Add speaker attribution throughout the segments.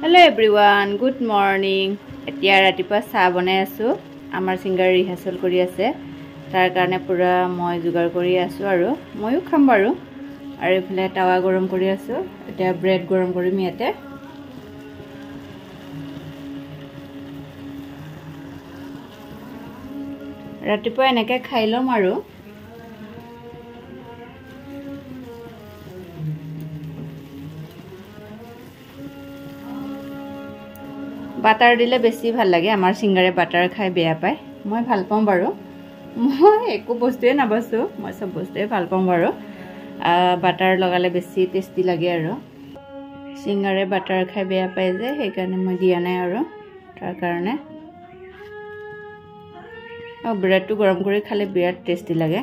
Speaker 1: Hello everyone, good morning. এতিয়া ৰাতিপুৱা চাহ বনাই আছো। আমাৰ সিংগাৰ ৰিহাৰ্সেল কৰি আছে। তাৰ কাৰণে পুৰা মই যোগাৰ কৰি আছো আৰু ময়ো খাম বাৰু। আৰু ইফালে তাৱা গৰম কৰি আছো। এতিয়া ব্ৰেড গৰম কৰিম ইয়াতে। ৰাতিপুৱা এনেকৈ খাই লম আৰু বাটাৰ দিলে বেছি ভাল লাগে। আমাৰ সিংগাৰে বাটাৰ খাই বেয়া পায়। মই ভাল পাওঁ বাৰু। মই একো বস্তুৱে নাবাছো। মই সব বস্তুৱে ভাল পাওঁ বাৰু। বাটাৰ লগালে বেছি টেষ্টি লাগে আৰু সিংগাৰে বাটাৰ খাই বেয়া পায় যে সেইকাৰণে মই দিয়া নাই আৰু তাৰ কাৰণে ব্ৰেডটো গৰম কৰি খালে বিৰাট টেষ্টি লাগে।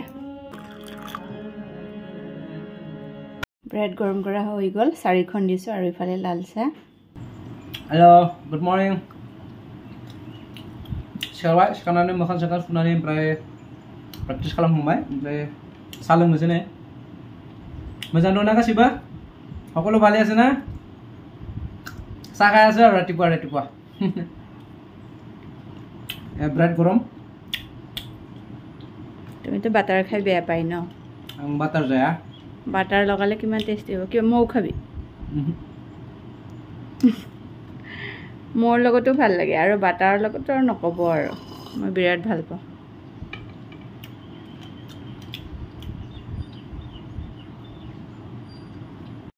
Speaker 1: ব্ৰেড গৰম কৰা হৈ গ'ল। 4খন দিছো আৰু ইফালে লাল চাহ।
Speaker 2: Hello, good morning. Sekarang makan sekarang sunani pray praktis kalam humai pray salung mesin eh. Macam mana kasih bah? Aku lo balik sana. Sakaya sah rati pua. Bread gorom.
Speaker 1: তুমি তো বাটাৰ খাই বেয়া পাই ন?
Speaker 2: Butter jaya.
Speaker 1: বাটাৰ লগালে কিমান tasty হ'ব। কি মৌ খাবি? মোৰ লগতো ভাল লাগে আৰু বাটাৰ লগতো নকব আৰু মই বিৰাট ভাল পাওঁ।